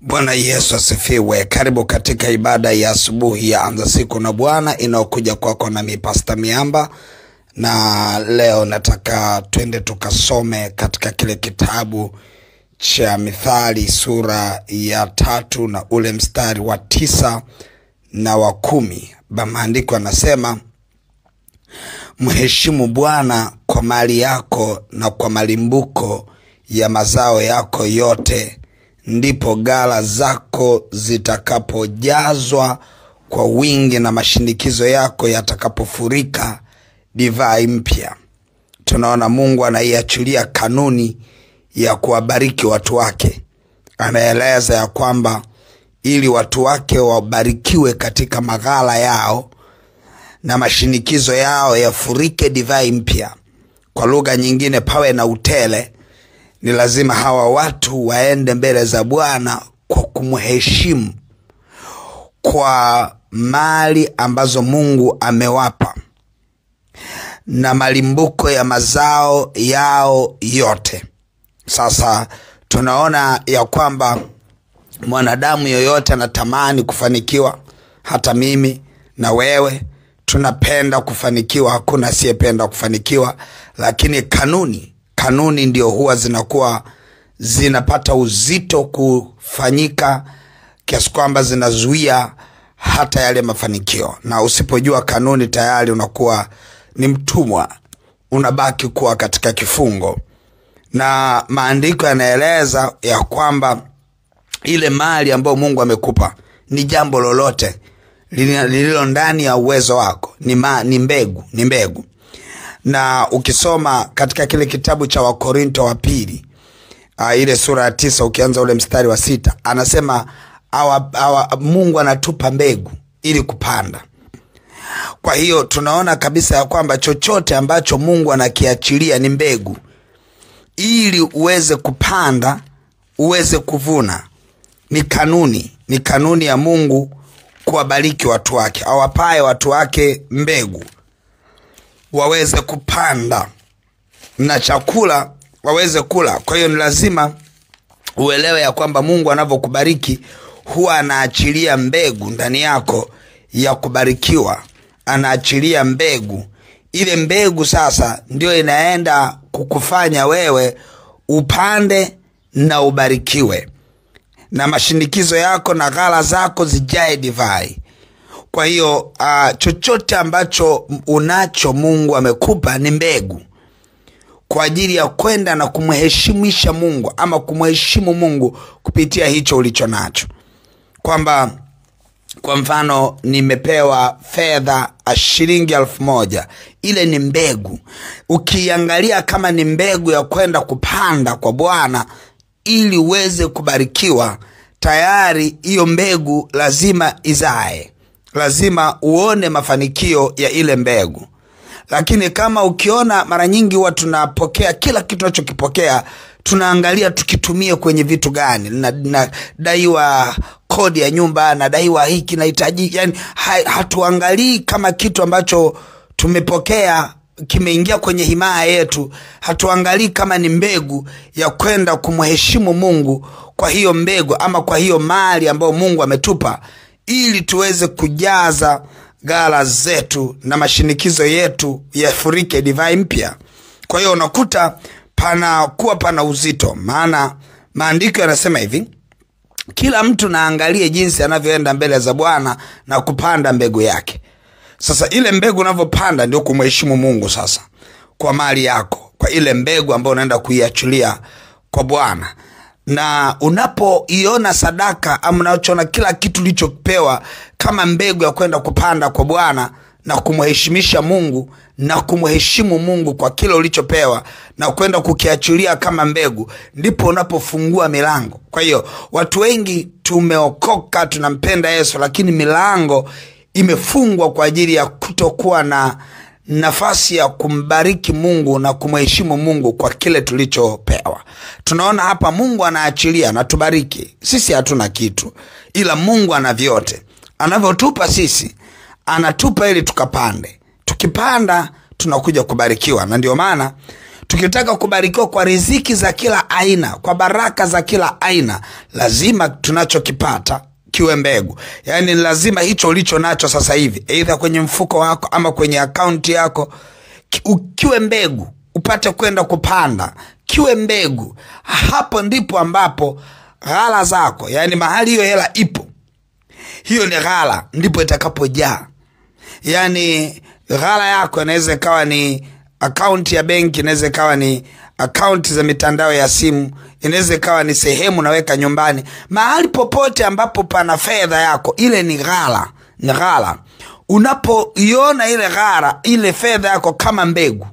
Bwana Yesu asifiwe. Karibu katika ibada ya asubuhi ya Anza Siku na Bwana inayokuja kwako na Pastor Miamba. Na leo nataka twende tukasome katika kile kitabu cha Mithali sura ya 3 na ule mstari wa 9 na wa 10. Maandiko yanasema, mheshimu Bwana kwa mali yako na kwa malimbuko ya mazao yako yote, ndipo ghala zako zitakapojazwa kwa wingi na mashinikizo yako yatakapofurika divai mpya. Tunaona Mungu anaiachilia kanuni ya kuwabariki watu wake. Anaeleza ya kwamba ili watu wake wabarikiwe katika maghala yao na mashinikizo yao yafurike divai mpya, kwa lugha nyingine pawe na utele, ni lazima hawa watu waende mbele za Bwana kwa kumheshimu kwa mali ambazo Mungu amewapa na malimbuko ya mazao yao yote. Sasa tunaona ya kwamba mwanadamu yoyote anatamani kufanikiwa. Hata mimi na wewe tunapenda kufanikiwa, hakuna asiyependa kufanikiwa, lakini kanuni ndio huwa zinapata uzito kufanyika kiasi kwamba zinazuia hata yale mafanikio. Na usipojua kanuni tayari unakuwa ni mtumwa, unabaki kuwa katika kifungo. Na maandiko yanaeleza ya kwamba ile mali ambayo Mungu amekupa ni jambo lolote lililo ndani ya uwezo wako, ni mbegu. Na ukisoma katika kile kitabu cha Wakorinto wa pili, ile sura ya 9 ukianza ule mstari wa 6, anasema Mungu anatupa mbegu ili kupanda. Kwa hiyo tunaona kabisa ya kwamba chochote ambacho Mungu anakiachilia ni mbegu, ili uweze kupanda, uweze kuvuna. Ni kanuni ya Mungu kuwabariki watu wake. Awapae watu wake mbegu waweze kupanda na chakula waweze kula. Kwa hiyo ni lazima uelewe ya kwamba Mungu anavyokubariki huwa anaachilia mbegu ndani yako ya kubarikiwa. Anaachilia mbegu. Ile mbegu sasa ndio inaenda kukufanya wewe upande na ubarikiwe, na mashinikizo yako na ghala zako zijae divai. Kwa hiyo chochote ambacho unacho Mungu amekupa ni mbegu kwa ajili ya kwenda na kumheshimisha Mungu, ama kumheshimu Mungu kupitia hicho ulicho nacho. Kwamba kwa mfano nimepewa fedha shilingi 1000, ile ni mbegu. Ukiangalia kama ni mbegu ya kwenda kupanda kwa Bwana ili uweze kubarikiwa, tayari hiyo mbegu lazima izae. Lazima uone mafanikio ya ile mbegu. Lakini kama ukiona mara nyingi huwa tunapokea kila kitu tunachokipokea, tunaangalia tukitumie kwenye vitu gani. Na daiwa kodi ya nyumba, na daiwa hiki nahitaji, yani hatuangalii kama kitu ambacho tumepokea kimeingia kwenye himaya yetu. Hatuangalii kama ni mbegu ya kwenda kumheshimu Mungu kwa hiyo mbegu, ama kwa hiyo mali ambayo Mungu ametupa, ili tuweze kujaza ghala zetu na mashinikizo yetu yafurike divai mpya. Kwa hiyo unakuta pana uzito. Maana maandiko yanasema hivi, kila mtu naangalie jinsi anavyoenda mbele za Bwana na kupanda mbegu yake. Sasa ile mbegu unavyopanda ndio kumheshimu Mungu sasa kwa mali yako, kwa ile mbegu ambayo unaenda kuiachilia kwa Bwana. Na unapoiona sadaka ama unachoona kila kitu ulichopewa kama mbegu ya kwenda kupanda kwa Bwana na kumheshimisha Mungu na kumheshimu Mungu kwa kile ulichopewa na kwenda kukiachilia kama mbegu, ndipo unapofungua milango. Kwa hiyo watu wengi tumeokoka, tunampenda Yesu, lakini milango imefungwa kwa ajili ya kutokuwa na nafasi ya kumbariki Mungu na kumheshimu Mungu kwa kile tulichopewa. Tunaona hapa Mungu anaachilia na tubariki. Sisi hatuna kitu, ila Mungu ana vyote. Anavyotupa sisi, anatupa ili tukapande. Tukipanda tunakuja kubarikiwa. Na ndio maana Tukitaka kubarikiwa kwa riziki za kila aina, kwa baraka za kila aina, lazima tunachokipata kiwe mbegu. Yani lazima hicho ulicho nacho sasa hivi, either kwenye mfuko wako ama kwenye akaunti yako, kiwe mbegu, upate kwenda kupanda, kiwe mbegu. Hapo ndipo ambapo ghala zako, yani mahali hiyo hela ipo, hiyo ni ghala, ndipo itakapojaa. Yani ghala yako inaweza ikawa ni akaunti ya benki, inaweza ikawa ni akaunti za mitandao ya simu, inaweza ikawa ni sehemu naweka nyumbani. Mahali popote ambapo pana fedha yako, ile ni ghala, ni ghala. Unapoiona ile ghala, ile fedha yako kama mbegu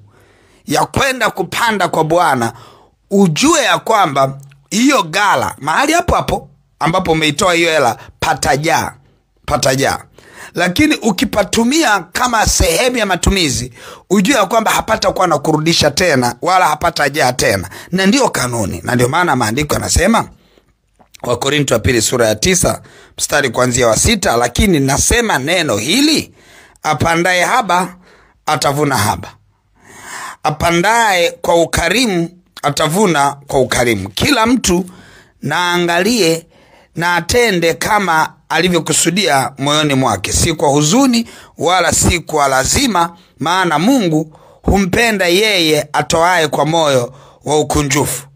ya kwenda kupanda kwa Bwana, ujue ya kwamba hiyo ghala, mahali hapo hapo ambapo umeitoa hiyo hela, patajaa, patajaa. Lakini ukipatumia kama sehemu ya matumizi, ujue ya kwamba hapata kuwa na kurudisha tena, wala hapata jaa tena. Na ndio kanuni. Na ndio maana maandiko yanasema, Wakorintho wa pili sura ya 9 mstari kuanzia wa 6, lakini nasema neno hili, apandaye haba atavuna haba, apandaye kwa ukarimu atavuna kwa ukarimu. Kila mtu na angalie na atende kama alivyokusudia moyoni mwake, si kwa huzuni wala si kwa lazima, maana Mungu humpenda yeye atoaye kwa moyo wa ukunjufu.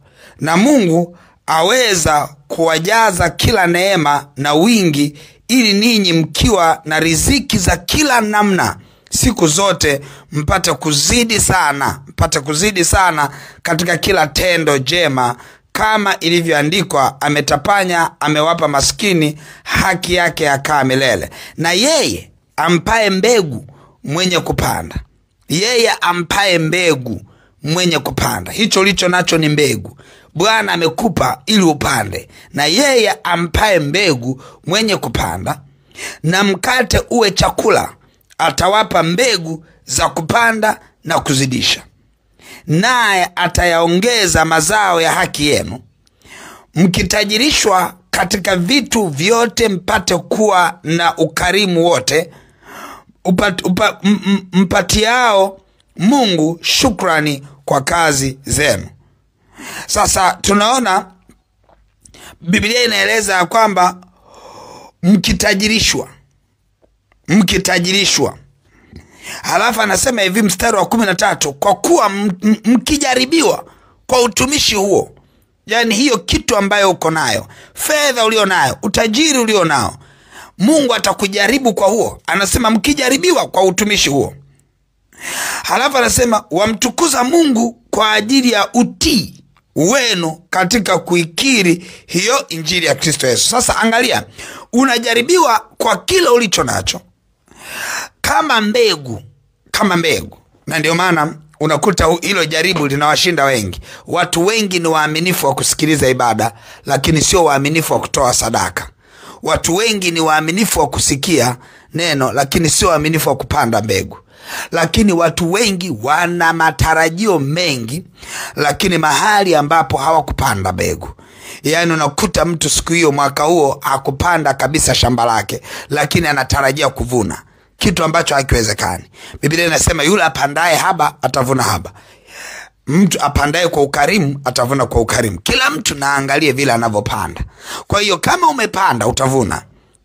Na Mungu aweza kuwajaza kila neema na wingi, ili ninyi mkiwa na riziki za kila namna siku zote mpate kuzidi sana, mpate kuzidi sana katika kila tendo jema, kama ilivyoandikwa, ametapanya amewapa maskini, haki yake yakaa milele. Na yeye ampaye mbegu mwenye kupanda, yeye ampaye mbegu mwenye kupanda, hicho ulicho nacho ni mbegu. Bwana amekupa ili upande. Na yeye ampaye mbegu mwenye kupanda, na mkate uwe chakula, atawapa mbegu za kupanda na kuzidisha. Naye atayaongeza mazao ya haki yenu, mkitajirishwa katika vitu vyote, mpate kuwa na ukarimu wote, mpatiao Mungu shukrani kwa kazi zenu. Sasa tunaona Biblia inaeleza kwamba mkitajirishwa, mkitajirishwa. Halafu anasema hivi mstari wa 13, kwa kuwa mkijaribiwa kwa utumishi huo. Yani hiyo kitu ambayo uko nayo, fedha ulio nayo, utajiri ulio nao, Mungu atakujaribu kwa huo. Anasema mkijaribiwa kwa utumishi huo. Halafu anasema wamtukuza Mungu kwa ajili ya utii wenu katika kuikiri hiyo injili ya Kristo Yesu. Sasa angalia, unajaribiwa kwa kila ulicho nacho kama mbegu, kama mbegu. Na ndio maana unakuta hilo jaribu linawashinda wengi. Watu wengi ni waaminifu wa kusikiliza ibada, lakini sio waaminifu wa kutoa sadaka. Watu wengi ni waaminifu wa kusikia neno, lakini sio waaminifu wa kupanda mbegu. Lakini watu wengi wana matarajio mengi, lakini mahali ambapo hawakupanda mbegu. Yani unakuta mtu siku hiyo mwaka huo hakupanda kabisa shamba lake, lakini anatarajia kuvuna kitu ambacho hakiwezekani. Biblia inasema yule apandaye haba atavuna haba, mtu apandaye kwa ukarimu atavuna kwa ukarimu. Kila mtu naangalie vile anavyopanda. Kwa hiyo kama umepanda utavuna,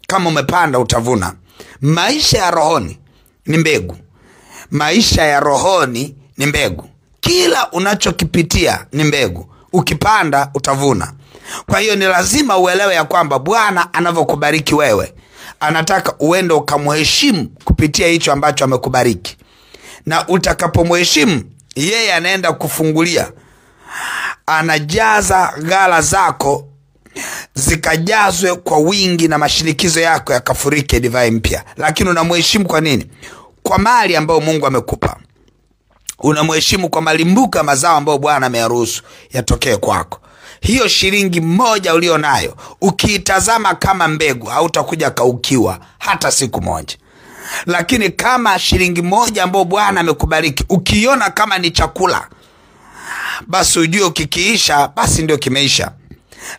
kama umepanda utavuna. Maisha ya rohoni ni mbegu, maisha ya rohoni ni mbegu. Kila unachokipitia ni mbegu, ukipanda utavuna. Kwa hiyo ni lazima uelewe ya kwamba Bwana anavyokubariki wewe, anataka uende ukamheshimu kupitia hicho ambacho amekubariki. Na utakapomheshimu, yeye anaenda kufungulia, anajaza ghala zako zikajazwe kwa wingi, na mashinikizo yako yakafurike divai mpya. Lakini unamheshimu kwa nini? Kwa mali ambayo Mungu amekupa. Unamheshimu kwa malimbuka mazao ambayo Bwana ameyaruhusu yatokee kwako. Hiyo shilingi moja ulio nayo, ukiitazama kama mbegu, hautakuja kaukiwa hata siku moja. Lakini kama shilingi moja ambayo Bwana amekubariki, ukiona kama ni chakula, basi ujue ukikiisha basi ndio kimeisha.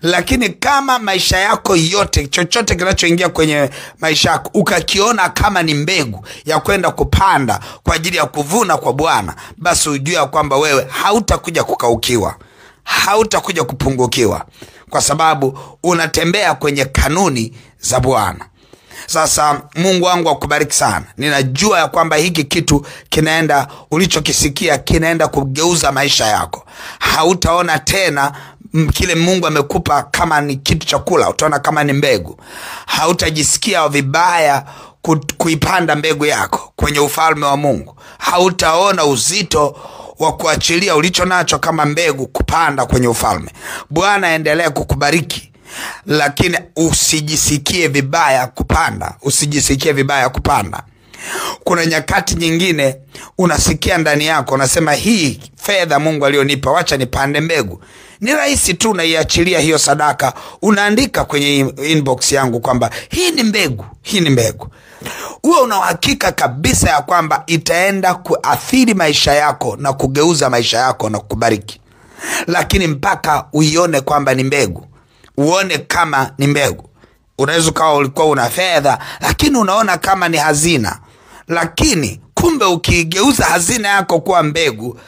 Lakini kama maisha yako yote, chochote kinachoingia kwenye maisha yako ukakiona kama ni mbegu ya kwenda kupanda kwa ajili ya kuvuna kwa Bwana, basi ujue kwamba wewe hautakuja kukaukiwa, hautakuja kupungukiwa, kwa sababu unatembea kwenye kanuni za Bwana. Sasa Mungu wangu akubariki sana. Ninajua ya kwamba hiki kitu kinaenda, ulichokisikia kinaenda kugeuza maisha yako. Hautaona tena kile Mungu amekupa kama ni kitu cha kula, utaona kama ni mbegu. Hautajisikia vibaya kuipanda mbegu yako kwenye ufalme wa Mungu. Hautaona uzito wa kuachilia ulicho nacho kama mbegu kupanda kwenye ufalme. Bwana aendelee kukubariki, lakini usijisikie vibaya kupanda. Usijisikie vibaya kupanda. Kuna nyakati nyingine unasikia ndani yako, unasema hii fedha Mungu alionipa, wacha nipande mbegu. Ni rahisi tu, unaiachilia hiyo sadaka, unaandika kwenye inbox yangu kwamba hii ni mbegu, hii ni mbegu. Uwe una uhakika kabisa ya kwamba itaenda kuathiri maisha yako na kugeuza maisha yako na kukubariki. Lakini mpaka uione kwamba ni mbegu, uone kama ni mbegu. Unaweza kawa ulikuwa una fedha lakini unaona kama ni hazina, lakini kumbe ukigeuza hazina yako kuwa mbegu,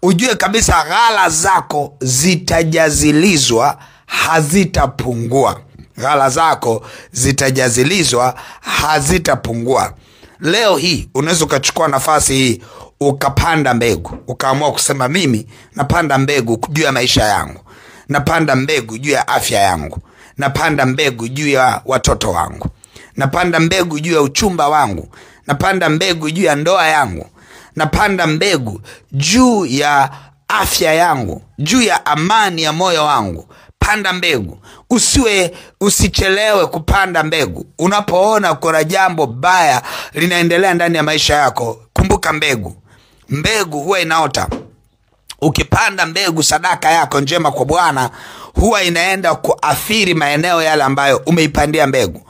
ujue kabisa ghala zako zitajazilizwa, hazitapungua. Ghala zako zitajazilizwa, hazitapungua. Leo hii unaweza ukachukua nafasi hii ukapanda mbegu, ukaamua kusema mimi napanda mbegu juu ya maisha yangu, napanda mbegu juu ya afya yangu, napanda mbegu juu ya watoto wangu, napanda mbegu juu ya uchumba wangu, napanda mbegu juu ya ndoa yangu, napanda mbegu juu ya afya yangu, juu ya amani ya moyo wangu. Panda mbegu. Usichelewe kupanda mbegu. Unapoona kuna jambo baya linaendelea ndani ya maisha yako, kumbuka mbegu. Mbegu huwa inaota. Ukipanda mbegu, sadaka yako njema kwa Bwana huwa inaenda kuathiri maeneo yale ambayo umeipandia mbegu.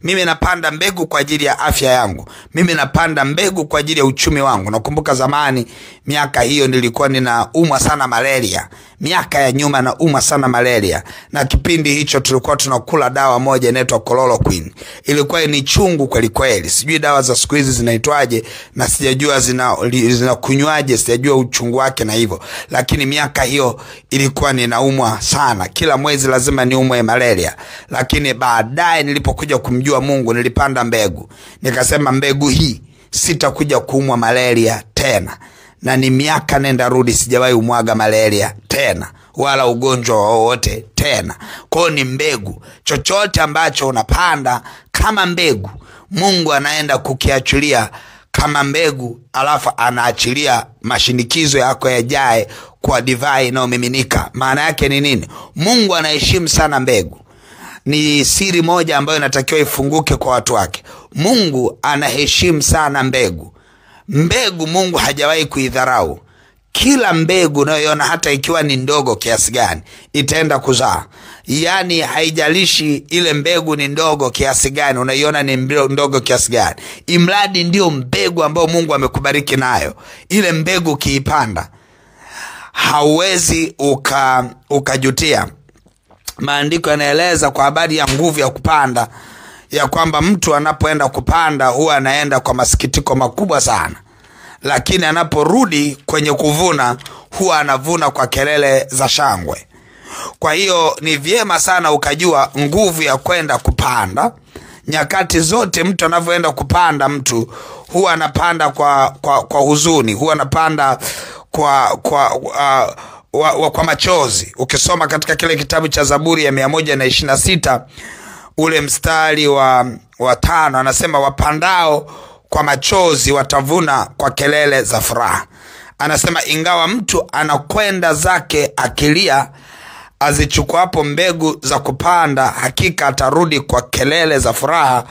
Mimi napanda mbegu kwa ajili ya afya yangu. Mimi napanda mbegu kwa ajili ya uchumi wangu. Nakumbuka zamani, miaka hiyo nilikuwa ninaumwa sana malaria. Miaka ya nyuma naumwa sana malaria. Na kipindi hicho tulikuwa tunakula dawa moja inaitwa chloroquine. Ilikuwa ni chungu kweli kweli. Sijui dawa za siku hizi zinaitwaje na sijajua zinakunywaje, sijajua uchungu wake na hivyo. Lakini miaka hiyo ilikuwa ninaumwa sana. Kila mwezi lazima niumwe malaria. Lakini baadaye nilipokuja kumjua Mungu, nilipanda mbegu. Nikasema mbegu hii sitakuja kuumwa malaria tena. Na ni miaka nenda rudi sijawahi umwaga malaria tena, wala ugonjwa wowote tena. Kwa ni mbegu. Chochote ambacho unapanda kama mbegu, Mungu anaenda kukiachilia kama mbegu, alafu anaachilia mashinikizo yako yajae kwa divai inayomiminika. Maana yake ni nini? Mungu anaheshimu sana mbegu. Ni siri moja ambayo inatakiwa ifunguke kwa watu wake. Mungu anaheshimu sana mbegu. Mbegu Mungu hajawahi kuidharau. Kila mbegu unayoiona, hata ikiwa ni ndogo kiasi gani, itaenda kuzaa. Yaani haijalishi ile mbegu ni ndogo kiasi gani, unaiona ni ndogo kiasi gani, imradi ndio mbegu ambayo Mungu amekubariki nayo. Ile mbegu kiipanda, hauwezi ukajutia. Maandiko yanaeleza kwa habari ya nguvu ya kupanda, ya kwamba mtu anapoenda kupanda huwa anaenda kwa masikitiko makubwa sana, lakini anaporudi kwenye kuvuna huwa anavuna kwa kelele za shangwe. Kwa hiyo ni vyema sana ukajua nguvu ya kwenda kupanda. Nyakati zote mtu anavyoenda kupanda, mtu huwa anapanda kwa huzuni, huwa anapanda kwa machozi. Ukisoma katika kile kitabu cha Zaburi ya 126 ule mstari wa 5, anasema wapandao kwa machozi watavuna kwa kelele za furaha. Anasema ingawa mtu anakwenda zake akilia, azichukuapo mbegu za kupanda, hakika atarudi kwa kelele za furaha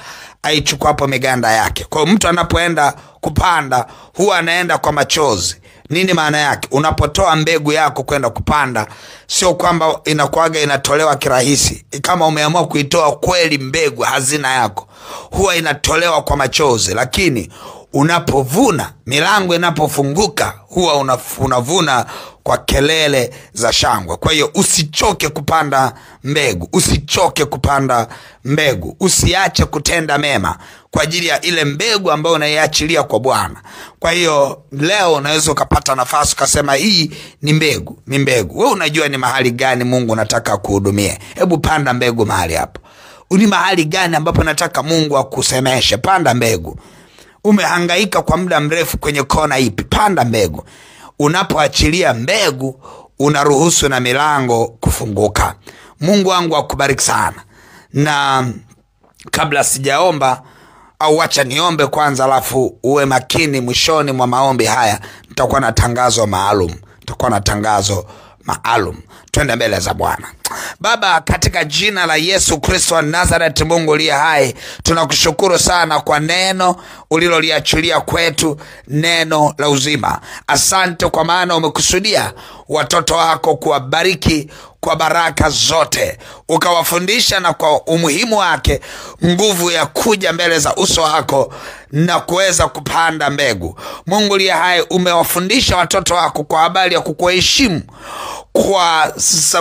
aichukuapo miganda yake. Kwa mtu anapoenda kupanda huwa anaenda kwa machozi. Nini maana yake? Unapotoa mbegu yako kwenda kupanda, sio kwamba inakuaga inatolewa kirahisi. Kama umeamua kuitoa kweli mbegu, hazina yako, huwa inatolewa kwa machozi. Lakini unapovuna, milango inapofunguka, huwa unavuna kwa kelele za shangwe. Kwa hiyo usichoke kupanda mbegu, usichoke kupanda mbegu, usiache kutenda mema kwa ajili ya ile mbegu ambayo unaiachilia kwa Bwana. Kwa hiyo leo unaweza ukapata nafasi ukasema hii ni mbegu, ni mbegu. Wewe unajua ni mahali gani Mungu anataka kuhudumie. Hebu panda mbegu mahali hapo. Ni mahali gani ambapo nataka Mungu akusemeshe? Panda mbegu. Umehangaika kwa muda mrefu kwenye kona ipi? Panda mbegu. Unapoachilia mbegu, unaruhusu na milango kufunguka. Mungu wangu akubariki sana. Na kabla sijaomba, au wacha niombe kwanza, alafu uwe makini. Mwishoni mwa maombi haya nitakuwa na tangazo maalum. Twende mbele za Bwana. Baba, katika jina la Yesu Kristo wa Nazareth, Mungu uliye hai, tunakushukuru sana kwa neno uliloliachilia kwetu, neno la uzima. Asante kwa maana umekusudia watoto wako kuwabariki kwa baraka zote, ukawafundisha na kwa umuhimu wake nguvu ya kuja mbele za uso wako na kuweza kupanda mbegu. Mungu uliye hai, umewafundisha watoto wako kwa habari ya kukuheshimu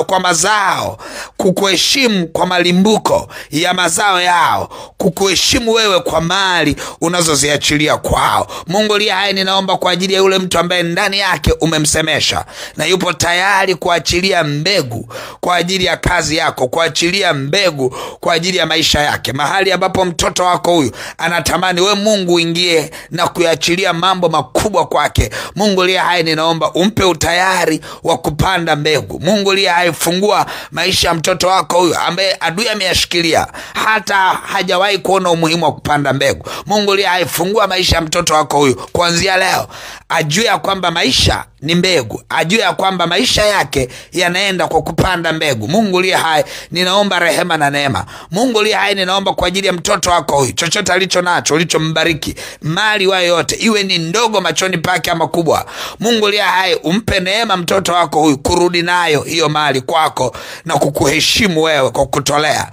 kwa mazao, kukuheshimu kwa malimbuko ya mazao yao, kukuheshimu wewe kwa mali unazoziachilia kwao. Mungu uliye hai, ninaomba kwa ajili ya yule mtu ambaye ndani yake umemsemesha na yupo tayari kuachilia mbegu kwa ajili ya kazi yako, kuachilia mbegu kwa ajili ya maisha yake. Mahali ambapo mtoto wako huyu anatamani we Mungu uingie na kuachilia mambo makubwa kwake, Mungu uliye hai, ninaomba umpe utayari wa kupanda mbegu. Mungu uliye hai, fungua maisha ya mtoto wako huyu ambaye adui ameyashikilia hata hajawahi kuona umuhimu wa kupanda mbegu. Mungu uliye hai, fungua maisha ya mtoto wako huyu kuanzia leo, ajue ya kwamba maisha ni mbegu, ajue ya kwamba maisha yake yanaenda kwa kupanda mbegu. Mungu uliye hai, ninaomba rehema na neema. Mungu uliye hai, ninaomba kwa ajili ya mtoto wako huyu, chochote alicho nacho, ulichombariki, mali wa yote, iwe ni ndogo machoni pake ama kubwa, Mungu uliye hai, umpe neema mtoto wako huyu kurudi nayo hiyo mali kwako na kukuheshimu wewe kwa kutolea.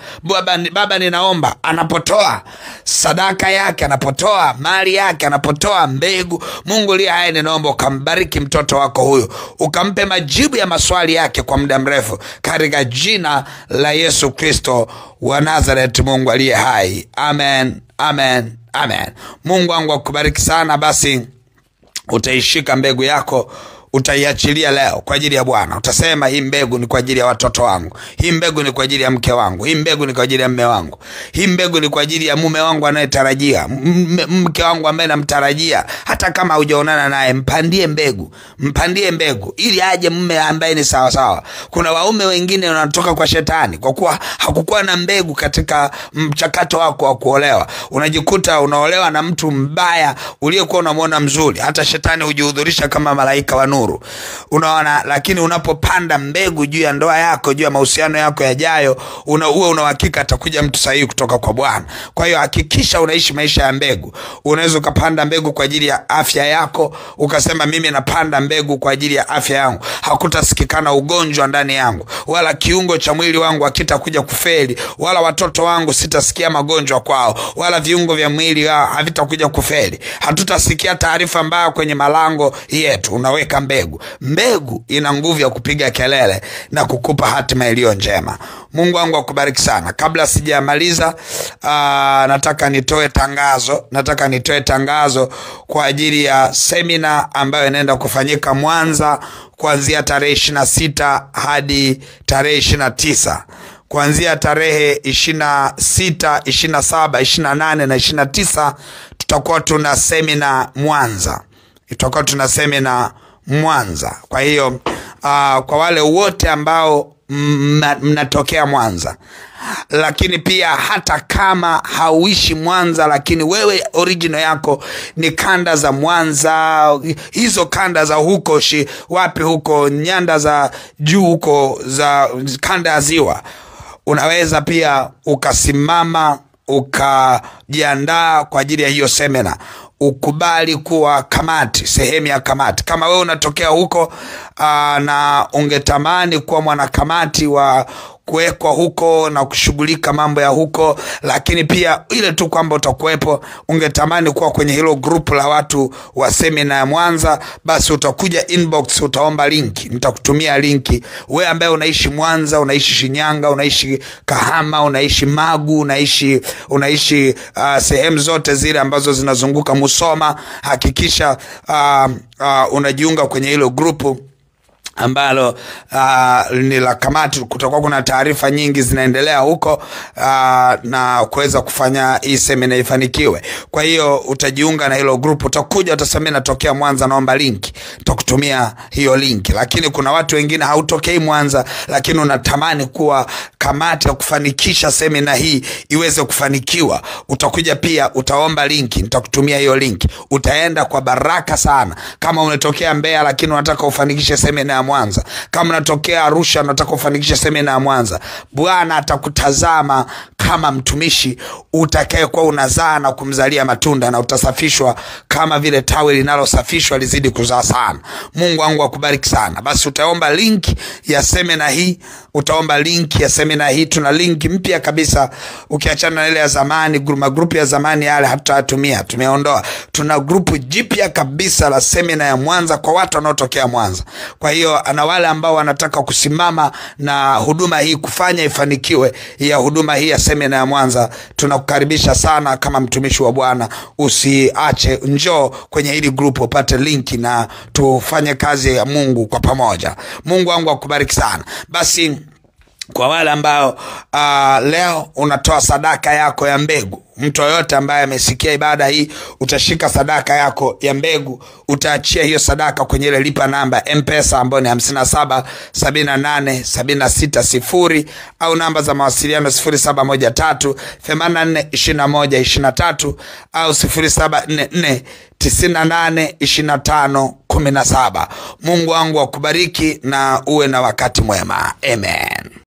Baba, ninaomba anapotoa sadaka yake, anapotoa mali yake, anapotoa mbegu, Mungu uliye hai, ninaomba ukambariki mtoto wako huyu, ukampe majibu ya maswali yake kwa muda mrefu, katika jina la Yesu Kristo wa Nazareth, Mungu aliye hai. Amen, amen, amen. Mungu wangu akubariki sana. Basi utaishika mbegu yako, utaiachilia leo kwa ajili ya Bwana. Utasema hii mbegu ni kwa ajili ya watoto wangu, hii mbegu ni kwa ajili ya mke wangu, hii mbegu ni kwa ajili ya mume wangu, hii mbegu ni kwa ajili ya mume wangu anayetarajia, mke wangu ambaye namtarajia. Hata kama hujaonana naye, mpandie mbegu ili aje mume ambaye ni sawa sawa. Kuna waume wengine wanatoka kwa shetani kwa kuwa hakukuwa na mbegu katika mchakato wako wa kuolewa. Unajikuta unaolewa na mtu mbaya uliyekuwa unamuona mzuri. Hata shetani hujihudhurisha kama malaika wa nuru. Unaona, lakini unapopanda mbegu juu ya ndoa yako, juu ya mahusiano yako yajayo, una uhakika atakuja mtu sahihi kutoka kwa Bwana. Kwa hiyo hakikisha unaishi maisha ya mbegu. Unaweza ukapanda mbegu kwa ajili ya afya yako, ukasema mimi napanda mbegu kwa ajili ya afya yangu. Hakutasikikana ugonjwa ndani yangu, wala kiungo cha mwili wangu hakitakuja kufeli, wala watoto wangu sitasikia magonjwa kwao, wala viungo vya mwili wao havitakuja kufeli. Hatutasikia taarifa mbaya kwenye malango yetu. Unaweka mbegu ina nguvu ya kupiga kelele na kukupa hatima iliyo njema. Mungu wangu akubariki sana. Kabla sijamaliza, nataka nitoe tangazo kwa ajili ya semina ambayo inaenda kufanyika Mwanza kuanzia tarehe 26 hadi tarehe 29. Kuanzia tarehe 26, 27, 28 na 29 tutakuwa tuna semina Mwanza. Kwa hiyo kwa wale wote ambao mnatokea Mwanza, lakini pia hata kama hauishi Mwanza, lakini wewe original yako ni kanda za Mwanza, hizo kanda za huko wapi huko nyanda za juu huko za kanda ya Ziwa, unaweza pia ukasimama ukajiandaa kwa ajili ya hiyo semina. Ukubali kuwa sehemu ya kamati. Kama wewe unatokea huko na ungetamani kuwa mwanakamati wa kuwekwa huko na kushughulika mambo ya huko, lakini pia ile tu kwamba utakuwepo, ungetamani kuwa kwenye hilo group la watu wa semina ya Mwanza, basi utakuja inbox, utaomba linki, nitakutumia linki. Wewe ambaye unaishi Mwanza, unaishi Shinyanga, unaishi Kahama, unaishi Magu, unaishi sehemu zote zile ambazo zinazunguka Musoma, hakikisha unajiunga kwenye hilo grupu ambalo ni la kamati. Kutakuwa kuna taarifa nyingi zinaendelea huko na kuweza kufanya hii semina ifanikiwe. Kwa hiyo utajiunga na hilo group, utakuja utasema natokea Mwanza, naomba linki, nitakutumia hiyo linki. Lakini kuna watu wengine hautokei Mwanza, lakini unatamani kuwa kamati ya kufanikisha semina hii iweze kufanikiwa, utakuja pia utaomba linki, nitakutumia hiyo linki. Utaenda kwa baraka sana. Kama unatokea Mbeya lakini unataka ufanikishe semina ya Mwanza, kama unatokea Arusha unataka ufanikishe semina ya Mwanza, Bwana atakutazama kama mtumishi utakayekuwa unazaa na kumzalia matunda, na utasafishwa kama vile tawi linalosafishwa lizidi kuzaa sana. Mungu wangu akubariki sana. Basi utaomba link ya semina hii, utaomba link ya semina hii. Tuna link mpya kabisa, ukiachana na ile ya zamani, group ya zamani yale hatutatumia, tumeondoa. Tuna group jipya kabisa la semina ya Mwanza kwa watu wanaotokea Mwanza. Kwa hiyo ana wale ambao wanataka kusimama na huduma hii, kufanya ifanikiwe ya huduma hii ya semina ya Mwanza, tunakukaribisha sana kama mtumishi wa Bwana. Usiache, njoo kwenye hili group upate linki na tufanye kazi ya Mungu kwa pamoja. Mungu wangu akubariki sana. Basi kwa wale ambao leo unatoa sadaka yako ya mbegu, mtu yote ambaye amesikia ibada hii, utashika sadaka yako ya mbegu, utaachia hiyo sadaka kwenye ile lipa namba M-Pesa ambayo ni 577876 au namba za mawasiliano 0713842123 au 0744982517. Mungu wangu akubariki na uwe na wakati mwema. Amen.